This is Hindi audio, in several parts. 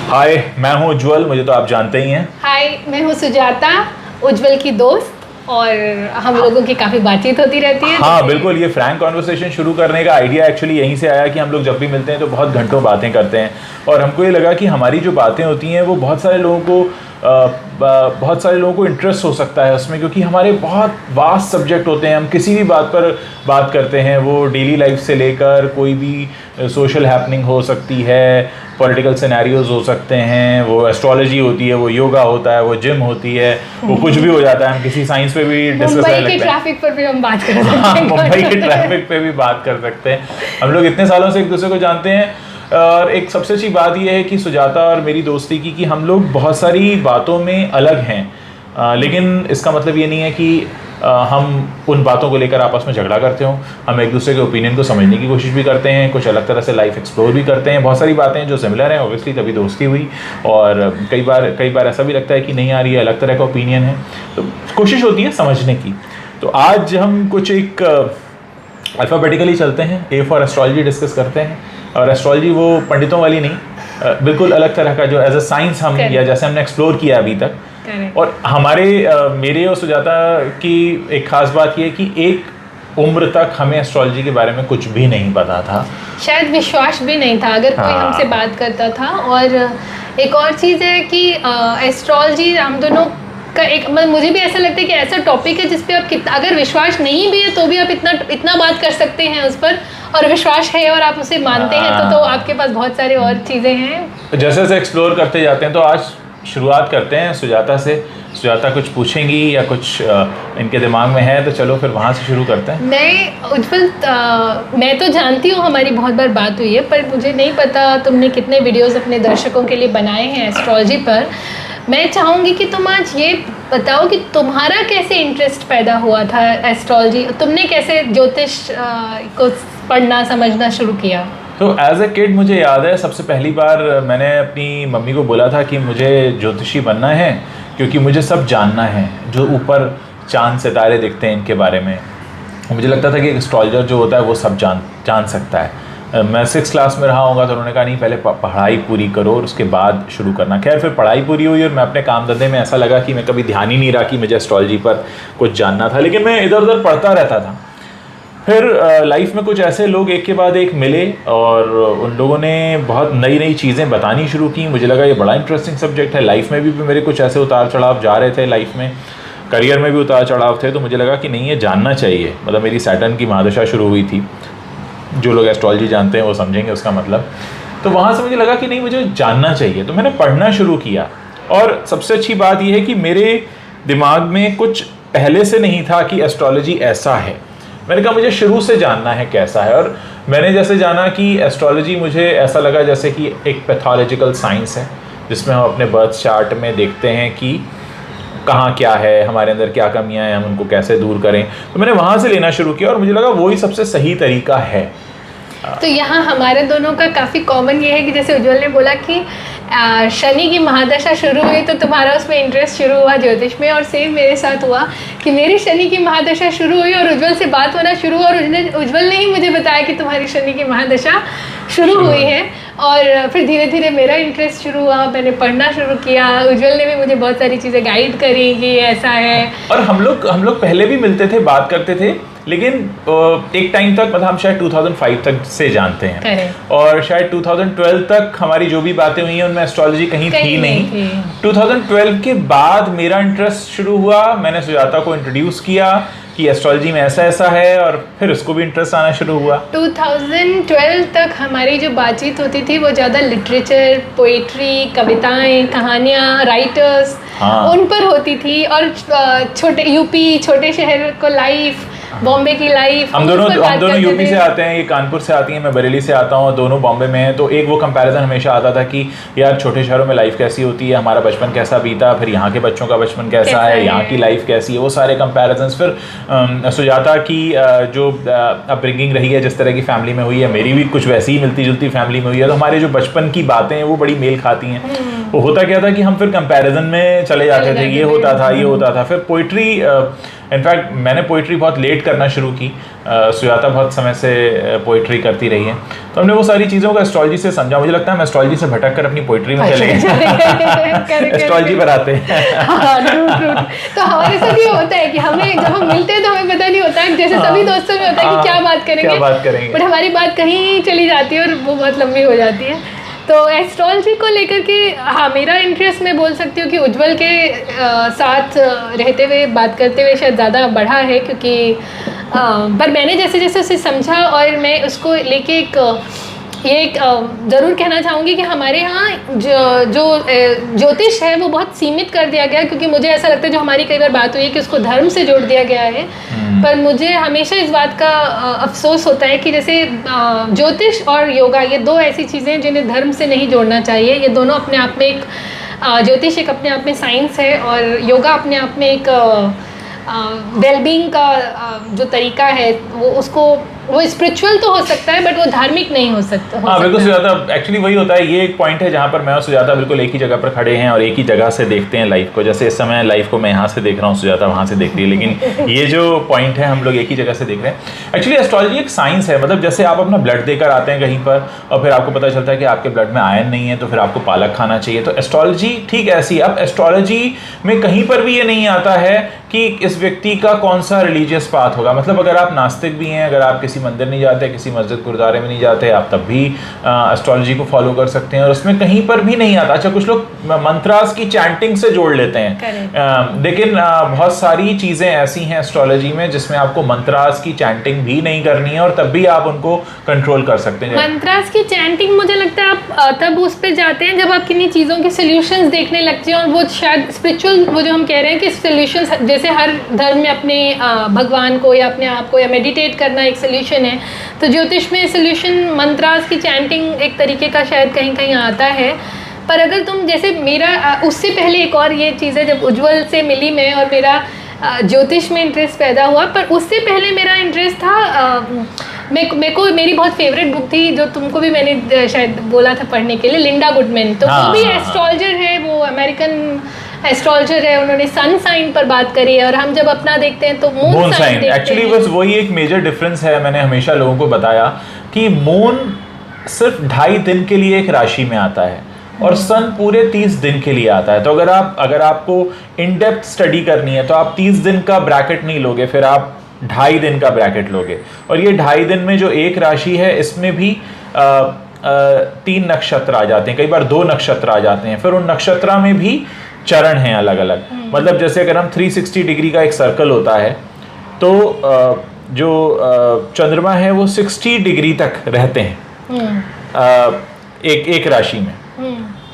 हाय, मैं हूँ उज्जवल, मुझे तो आप जानते ही हैं। हाय, मैं हूँ सुजाता, उज्जवल की दोस्त, और हम लोगों की काफ़ी बातचीत होती रहती है। हाँ बिल्कुल, ये फ्रैंक कॉन्वर्सेशन शुरू करने का आइडिया एक्चुअली यहीं से आया कि हम लोग जब भी मिलते हैं तो बहुत घंटों बातें करते हैं, और हमको ये लगा कि हमारी जो बातें होती हैं वो बहुत सारे लोगों को इंटरेस्ट हो सकता है उसमें, क्योंकि हमारे बहुत वास्ट सब्जेक्ट होते हैं। हम किसी भी बात पर बात करते हैं, वो डेली लाइफ से लेकर कोई भी सोशल हैपनिंग हो सकती है, पॉलिटिकल सिनेरियोज हो सकते हैं, वो एस्ट्रोलॉजी होती है, वो योगा होता है, वो जिम होती है, वो कुछ भी हो जाता है। हम किसी साइंस पे भी डिस्कस कर सकते हैं। मुंबई के ट्रैफिक पर भी हम बात कर सकते हैं। मुंबई के ट्रैफिक पे भी बात कर सकते हैं। हम लोग इतने सालों से एक दूसरे को जानते हैं, और एक सबसे अच्छी बात यह है कि सुजाता और मेरी दोस्ती की कि हम लोग बहुत सारी बातों में अलग हैं, लेकिन इसका मतलब ये नहीं है कि हम उन बातों को लेकर आपस में झगड़ा करते हो। हम एक दूसरे के ओपिनियन को समझने की कोशिश भी करते हैं, कुछ अलग तरह से लाइफ एक्सप्लोर भी करते हैं। बहुत सारी बातें जो सिमिलर हैं, ऑब्वियसली तभी दोस्ती हुई, और कई बार ऐसा भी लगता है कि नहीं यार ये अलग तरह का ओपिनियन है, तो कोशिश होती है समझने की। तो आज हम कुछ एक अल्फ़ाबेटिकली चलते हैं, ए फॉर एस्ट्रोलॉजी डिस्कस करते हैं। और एस्ट्रोलॉजी वो पंडितों वाली नहीं, बिल्कुल अलग तरह का जो एज अ साइंस हम या जैसे हमने एक्सप्लोर किया अभी तक। और मेरे और सुजाता की एक खास बात ये कि एक उम्र तक हमें एस्ट्रोलॉजी के बारे में कुछ भी नहीं पता था, शायद विश्वास भी नहीं था अगर कोई हमसे बात करता था। और एक और चीज़ है कि एस्ट्रोलॉजी हम दोनों का एक, मुझे भी ऐसा लगता है कि ऐसा टॉपिक है जिस पे आप कितना, अगर विश्वास नहीं भी है तो भी आप इतना बात कर सकते हैं उस पर, और विश्वास है और आप उसे मानते हैं तो आपके पास बहुत सारे और चीज़ें हैं। जैसे जैसे एक्सप्लोर करते जाते हैं, तो आज शुरुआत करते हैं सुजाता से। सुजाता कुछ पूछेंगी या कुछ इनके दिमाग में है, तो चलो फिर वहाँ से शुरू करते हैं। मैं तो जानती हूँ, हमारी बहुत बार बात हुई है, पर मुझे नहीं पता तुमने कितने वीडियोस अपने दर्शकों के लिए बनाए हैं एस्ट्रोलॉजी पर। मैं चाहूँगी कि तुम आज ये बताओ कि तुम्हारा कैसे इंटरेस्ट पैदा हुआ था एस्ट्रोलॉजी, तुमने कैसे ज्योतिष को पढ़ना समझना शुरू किया? तो एज ए किड मुझे याद है, सबसे पहली बार मैंने अपनी मम्मी को बोला था कि मुझे ज्योतिषी बनना है, क्योंकि मुझे सब जानना है, जो ऊपर चांद सितारे दिखते हैं इनके बारे में। मुझे लगता था कि एस्ट्रोलॉजर जो होता है वो सब जान सकता है। मैं 6th क्लास में रहा होगा, तो उन्होंने कहा नहीं, पहले पढ़ाई पूरी करो और उसके बाद शुरू करना। खैर फिर पढ़ाई पूरी हुई और मैं अपने काम धंधे में, ऐसा लगा कि मैं कभी ध्यान ही नहीं रहा कि मुझे एस्ट्रोलॉजी पर कुछ जानना था, लेकिन मैं इधर उधर पढ़ता रहता था। फिर लाइफ में कुछ ऐसे लोग एक के बाद एक मिले, और उन लोगों ने बहुत नई नई चीज़ें बतानी शुरू की। मुझे लगा ये बड़ा इंटरेस्टिंग सब्जेक्ट है। लाइफ में भी मेरे कुछ ऐसे उतार चढ़ाव जा रहे थे, लाइफ में करियर में भी उतार चढ़ाव थे, तो मुझे लगा कि नहीं, ये जानना चाहिए। मतलब मेरी सैटर्न की महादशा शुरू हुई थी, जो लोग एस्ट्रोलॉजी जानते हैं वो समझेंगे उसका मतलब। तो वहाँ से मुझे लगा कि नहीं, मुझे जानना चाहिए, तो मैंने पढ़ना शुरू किया। और सबसे अच्छी बात यह है कि मेरे दिमाग में कुछ पहले से नहीं था कि एस्ट्रोलॉजी ऐसा है। मैंने कहा मुझे शुरू से जानना है कैसा है, और मैंने जैसे जाना कि एस्ट्रोलॉजी, मुझे ऐसा लगा जैसे कि एक पैथोलॉजिकल साइंस है, जिसमें हम अपने बर्थ चार्ट में देखते हैं कि कहाँ क्या है, हमारे अंदर क्या कमियां हैं, हम उनको कैसे दूर करें। तो मैंने वहाँ से लेना शुरू किया, और मुझे लगा वही सबसे सही तरीका है। तो यहाँ हमारे दोनों का काफ़ी कॉमन ये है कि जैसे उज्जवल ने बोला कि शनि की महादशा शुरू हुई तो तुम्हारा उसमें इंटरेस्ट शुरू हुआ ज्योतिष में, और सेम मेरे साथ हुआ कि मेरी शनि की महादशा शुरू हुई और उज्जवल से बात होना शुरू हुआ, और उज्जवल ने ही मुझे बताया कि तुम्हारी शनि की महादशा शुरू हुई है। और फिर धीरे धीरे मेरा इंटरेस्ट शुरू हुआ, मैंने पढ़ना शुरू किया। उज्जवल ने भी मुझे बहुत सारी चीज़ें गाइड करी कि ऐसा है। और हम लोग पहले भी मिलते थे, बात करते थे, लेकिन एक टाइम तक, मतलब हम शायद 2005 तक से जानते हैं, और शायद 2012 तक हमारी जो भी बातें हुई हैं उनमें एस्ट्रोलॉजी कहीं थी नहीं। 2012 के बाद मेरा इंटरेस्ट शुरू हुआ, मैंने सुजाता को इंट्रोड्यूस किया कि एस्ट्रोलॉजी में ऐसा ऐसा है, और फिर उसको भी इंटरेस्ट आना शुरू हुआ। 2012 तक हमारी जो बातचीत होती थी वो ज़्यादा लिटरेचर, पोइट्री, कविताएं, कहानियाँ, राइटर्स, उन पर होती थी, और छोटे यूपी, छोटे शहर को लाइफ, बॉम्बे की लाइफ, हम दोनों यूपी से आते हैं, ये कानपुर से आती हैं, मैं बरेली से आता हूँ, दोनों बॉम्बे में हैं। तो एक वो कंपैरिजन हमेशा आता था कि यार छोटे शहरों में लाइफ कैसी होती है, हमारा बचपन कैसा बीता, फिर यहाँ के बच्चों का बचपन कैसा है, यहाँ की लाइफ कैसी है, वो सारे कंपैरिजन्स। फिर सुजाता की जो अपब्रिंगिंग रही है, जिस तरह की फैमिली में हुई है, मेरी भी कुछ वैसी ही मिलती जुलती फैमिली में हुई है, तो हमारे जो बचपन की बातें हैं वो बड़ी मेल खाती हैं। वो होता क्या था कि हम फिर कंपैरिजन में चले जाते थे, ये होता था। फिर पोइट्री, इनफैक्ट मैंने पोइट्री बहुत लेट करना शुरू की, सुजाता बहुत समय से पोइट्री करती रही है, तो हमने वो सारी चीज़ों को एस्ट्रोलॉजी से समझा। मुझे लगता है हम एस्ट्रोलॉजी से भटक कर अपनी पोइट्री में चले गए, एस्ट्रोलॉजी पर आते हैं। तो हमारे साथ ये होता है कि हमें जब हम मिलते हैं तो हमें पता नहीं होता है, जैसे सभी दोस्तों में होता है कि क्या बात करेंगे, बट हमारी बात कहीं चली जाती है और वो बहुत लंबी हो जाती है। तो एस्ट्रोलॉजी को लेकर के हाँ, मेरा इंटरेस्ट मैं बोल सकती हूँ कि उज्जवल के साथ रहते हुए बात करते हुए शायद ज़्यादा बढ़ा है, क्योंकि पर मैंने जैसे जैसे उसे समझा और मैं उसको लेके एक ज़रूर कहना चाहूँगी कि हमारे यहाँ जो ज्योतिष है वो बहुत सीमित कर दिया गया, क्योंकि मुझे ऐसा लगता है, जो हमारी कई बार बात हुई है कि उसको धर्म से जोड़ दिया गया है, पर मुझे हमेशा इस बात का अफसोस होता है कि जैसे ज्योतिष और योगा, ये दो ऐसी चीज़ें हैं जिन्हें धर्म से नहीं जोड़ना चाहिए। ये दोनों अपने आप में एक, ज्योतिष एक अपने आप में साइंस है और योगा अपने आप में एक वेलबींग का जो तरीका है वो स्पिरिचुअल तो हो सकता है, बट वो धार्मिक नहीं हो सकता। हाँ बिल्कुल सुजाता, एक्चुअली वही होता है, ये एक पॉइंट है जहाँ पर मैं और सुजाता बिल्कुल एक ही जगह पर खड़े हैं और एक ही जगह से देखते हैं लाइफ को। जैसे इस समय लाइफ को मैं यहाँ से देख रहा हूँ, सुजाता वहाँ से देख रही है, लेकिन ये जो पॉइंट है हम लोग एक ही जगह से देख रहे हैं। एक्चुअली एस्ट्रोलॉजी एक साइंस है, मतलब जैसे आप अपना ब्लड देकर आते हैं कहीं पर और फिर आपको पता चलता है कि आपके ब्लड में आयरन नहीं है, तो फिर आपको पालक खाना चाहिए। तो एस्ट्रोलॉजी ठीक ऐसी। अब एस्ट्रोलॉजी में कहीं पर भी ये नहीं आता है कि इस व्यक्ति का कौन सा रिलीजियस पाथ होगा। मतलब अगर आप नास्तिक भी हैं, अगर आप किसी मंदिर नहीं जाते, किसी मस्जिद गुरुद्वारे में नहीं जाते, आप तब भी एस्ट्रोलॉजी को फॉलो कर सकते हैं और उसमें कहीं पर भी नहीं आता। अच्छा, कुछ लोग मंत्रास की चैंटिंग से जोड़ लेते हैं, लेकिन बहुत सारी चीज़ें ऐसी हैं एस्ट्रोलॉजी में जिसमें आपको मंत्रास की चैंटिंग भी नहीं करनी है और तब भी आप उनको कंट्रोल कर सकते हैं। मंत्रास की चैंटिंग मुझे लगता है आप तब उस पर जाते हैं जब आप किन्हीं चीज़ों के सोल्यूशंस देखने लगते हैं, और वो शायद स्पिरिचुअल, वो जो हम कह रहे हैं कि सोल्यूशंस, जैसे हर धर्म में अपने भगवान को या अपने आप को या मेडिटेट करना एक सोल्यूशन है, तो ज्योतिष में सोल्यूशन मंत्रास की चैंटिंग एक तरीके का शायद कहीं कहीं आता है। पर अगर तुम जैसे मेरा उससे पहले एक और ये चीज़ है, जब उज्जवल से मिली मैं और मेरा ज्योतिष में इंटरेस्ट पैदा हुआ, पर उससे पहले मेरा इंटरेस्ट था, मेरी बहुत फेवरेट बुक थी जो तुमको भी मैंने शायद बोला था पढ़ने के लिए, लिंडा गुडमैन। तो वो भी एस्ट्रोलॉजर है, वो अमेरिकन एस्ट्रोलॉजर है, उन्होंने सन साइन पर बात करी है और हम जब अपना देखते हैं तो मून साइन। एक्चुअली बस वही एक मेजर डिफरेंस है। मैंने हमेशा लोगों को बताया कि मून सिर्फ 2.5 दिन के लिए एक राशि में आता है और सन पूरे 30 दिन के लिए आता है। तो अगर आपको इन डेप्थ स्टडी करनी है तो आप 30 दिन का ब्रैकेट नहीं लोगे, फिर आप 2.5 दिन का ब्रैकेट लोगे। और ये 2.5 दिन में जो एक राशि है, इसमें भी 3 नक्षत्र आ जाते हैं, कई बार 2 नक्षत्र आ जाते हैं, फिर उन नक्षत्र में भी चरण हैं अलग अलग। मतलब जैसे अगर हम 360 डिग्री का एक सर्कल होता है, तो जो चंद्रमा है वो 60 डिग्री तक रहते हैं एक राशि में,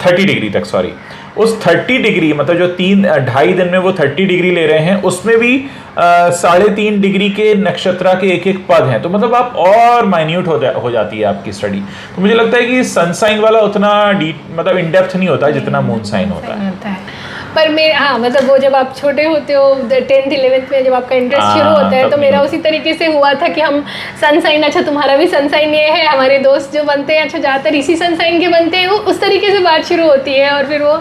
30 डिग्री तक, सॉरी। उस 30 डिग्री, मतलब जो 2.5 दिन में वो 30 डिग्री ले रहे हैं, उसमें भी 3.5 डिग्री के नक्षत्र के एक एक पद हैं। तो मतलब आप और माइन्यूट हो जाती है आपकी स्टडी। तो मुझे लगता है कि सन साइन वाला उतना डीप, मतलब इन डेप्थ नहीं होता जितना मून साइन होता है। पर मेरे मतलब वो जब आप छोटे होते हो 10th 11th में जब आपका इंटरेस्ट शुरू होता है, तो मेरा उसी तरीके से हुआ था कि हम सन साइन, अच्छा तुम्हारा भी सन साइन ये है, हमारे दोस्त जो बनते हैं अच्छा ज़्यादातर इसी सन साइन के बनते हैं, वो उस तरीके से बात शुरू होती है। और फिर वो,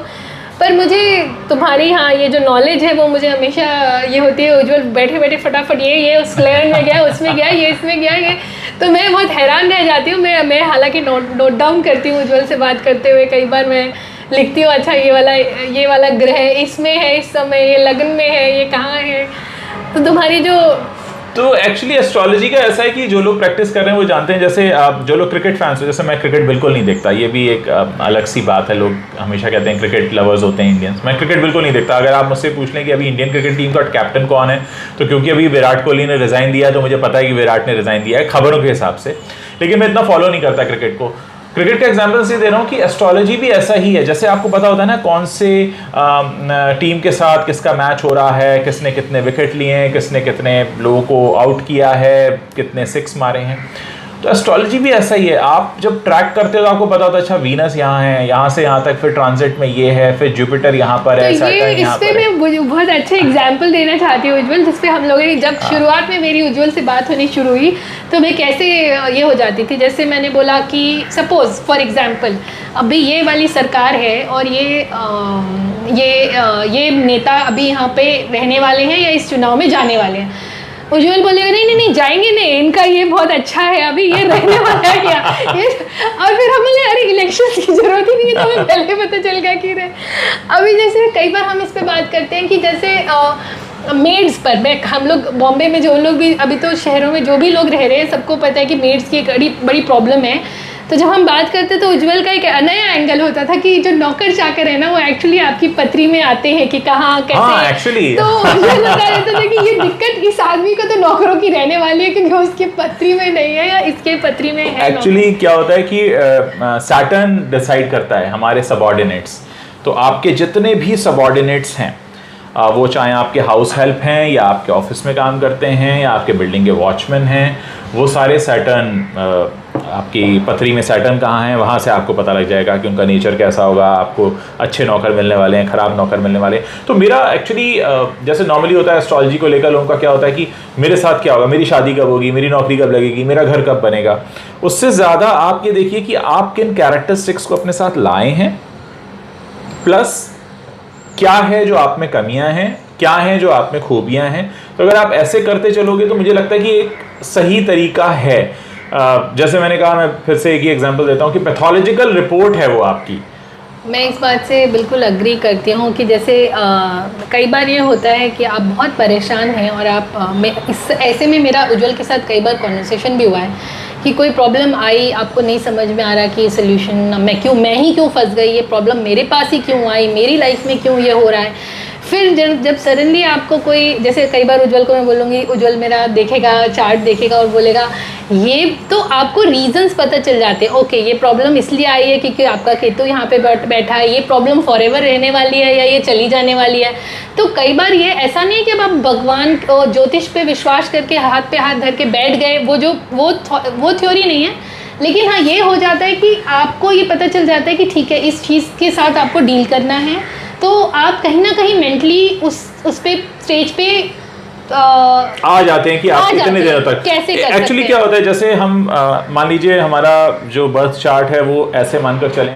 पर मुझे तुम्हारी ये जो नॉलेज है वो मुझे हमेशा ये होती है, उज्जवल बैठे बैठे फटाफट ये उस लेयर में गया, उसमें गया, ये इसमें गया, ये, तो मैं बहुत हैरान रह जाती हूँ। मैं हालांकि नोट डाउन करती हूँ उज्जवल से बात करते हुए, कई बार मैं लिखती हूँ, अच्छा ये वाला ग्रह इसमें है इस समय, ये लग्न में है, ये कहाँ है। तो तुम्हारी तो एक्चुअली एस्ट्रोलॉजी का ऐसा है कि जो लोग प्रैक्टिस कर रहे हैं वो जानते हैं। जैसे आप जो लोग क्रिकेट फैंस हो, जैसे मैं क्रिकेट बिल्कुल नहीं देखता, ये भी एक अलग सी बात है। लोग हमेशा कहते हैं क्रिकेट लवर्स होते हैं इंडियंस, मैं क्रिकेट बिल्कुल नहीं देखता। अगर आप मुझसे पूछ लें कि अभी इंडियन क्रिकेट टीम का कैप्टन कौन है, तो क्योंकि अभी विराट कोहली ने रिजाइन दिया, तो मुझे पता है कि विराट ने रिजाइन दिया है खबरों के हिसाब से, लेकिन मैं इतना फॉलो नहीं करता क्रिकेट को। क्रिकेट का एग्जाम्पल से दे रहा हूँ कि एस्ट्रोलॉजी भी ऐसा ही है। जैसे आपको पता होता है ना कौन से टीम के साथ किसका मैच हो रहा है, किसने कितने विकेट लिए हैं, किसने कितने लोगों को आउट किया है, कितने 6 मारे हैं, तो एस्ट्रोलॉजी भी ऐसा ही है, आप जब ट्रैक करते हो तो आपको पता होता है अच्छा वीनस यहाँ है, यहाँ से यहाँ तक, फिर ट्रांजिट में ये है, फिर जुपिटर यहाँ पर है, सैटर्न यहाँ पर है। मैं बहुत अच्छे एग्जांपल देना चाहती हूँ उज्जवल, जिसपे हम लोगों ने जब शुरुआत में मेरी उज्जवल से बात होनी शुरू हुई तो मैं कैसे ये हो जाती थी। जैसे मैंने बोला कि सपोज फॉर एग्जांपल अभी ये वाली सरकार है और ये नेता अभी यहाँ पे रहने वाले हैं या इस चुनाव में जाने वाले हैं। उज्जवल बोलेगा नहीं जाएंगे नहीं, इनका ये बहुत अच्छा है, अभी ये रहने वाला है क्या ये। और फिर हम बोले अरे इलेक्शन की जरूरत ही नहीं है, तो हमें पहले पता चल गया कि रहे। अभी जैसे कई बार हम इस पे बात करते हैं कि जैसे मेड्स पर हम लोग बॉम्बे में जो लोग भी अभी तो शहरों में जो भी लोग रह रहे हैं सबको पता है कि मेड्स की एक बड़ी प्रॉब्लम है। तो जब हम बात करते तो उज्जवल का एक नया एंगल होता था कि जो नौकर चाकर है ना वो एक्चुअली आपकी पत्री में आते हैं कि कहाँ कैसे। एक्चुअली तो उज्जवल बता रहता था कि ये दिक्कत इस आदमी को तो नौकरों की रहने वाली है क्योंकि उसकी पत्री में नहीं है या इसके पत्री में है। एक्चुअली क्या होता है कि सैटर्न डिसाइड करता है हमारे सबऑर्डिनेट्स। तो आपके जितने भी सबऑर्डिनेट्स हैं, वो चाहे आपके हाउस हेल्प हैं या आपके ऑफिस में काम करते हैं या आपके बिल्डिंग के वॉचमैन हैं, वो सारे सैटर्न आपकी पत्री में सैटर्न कहाँ है वहाँ से आपको पता लग जाएगा कि उनका नेचर कैसा होगा, आपको अच्छे नौकर मिलने वाले हैं, ख़राब नौकर मिलने वाले हैं। तो मेरा एक्चुअली जैसे नॉर्मली होता है एस्ट्रोलॉजी को लेकर लोगों का क्या होता है कि मेरे साथ क्या होगा, मेरी शादी कब होगी, मेरी नौकरी कब लगेगी, मेरा घर कब बनेगा। उससे ज़्यादा आप ये देखिए कि आप किन कैरेक्टरिस्टिक्स को अपने साथ लाए हैं, प्लस क्या है जो आप में कमियां हैं, क्या है जो आप में खूबियां हैं। तो अगर आप ऐसे करते चलोगे तो मुझे लगता है कि एक सही तरीका है। जैसे मैंने कहा, मैं फिर से एक ही एग्जांपल देता हूँ कि पैथोलॉजिकल रिपोर्ट है वो आपकी। मैं इस बात से बिल्कुल अग्री करती हूँ कि जैसे कई बार ये होता है कि आप बहुत परेशान हैं और आप ऐसे में मेरा उज्जवल के साथ कई बार कॉन्वर्सेशन भी हुआ है कि कोई प्रॉब्लम आई, आपको नहीं समझ में आ रहा कि सोल्यूशन मैं ही क्यों फंस गई, ये प्रॉब्लम मेरे पास ही क्यों आई, मेरी लाइफ में क्यों ये हो रहा है। फिर जब सडनली आपको कोई, जैसे कई बार उज्जवल को मैं बोलूँगी, उज्जवल मेरा देखेगा, चार्ट देखेगा और बोलेगा ये, तो आपको रीजंस पता चल जाते हैं। ओके, ये प्रॉब्लम इसलिए आई है क्योंकि आपका केतु यहाँ पे बैठा है, ये प्रॉब्लम फॉरएवर रहने वाली है या ये चली जाने वाली है। तो कई बार ये ऐसा नहीं है कि अब आप भगवान ज्योतिष पे विश्वास करके हाथ पे हाथ धर के बैठ गए, वो थ्योरी नहीं है। लेकिन हाँ, ये हो जाता है कि आपको ये पता चल जाता है कि ठीक है इस चीज़ के साथ आपको डील करना है, तो आप कहीं ना कहीं मेंटली उस पे स्टेज पे आ जाते हैं कि आप कितने दिनों तक कैसे कर एक्चुअली क्या होता है। जैसे हम मान लीजिए हमारा जो बर्थ चार्ट है वो ऐसे मानकर चलें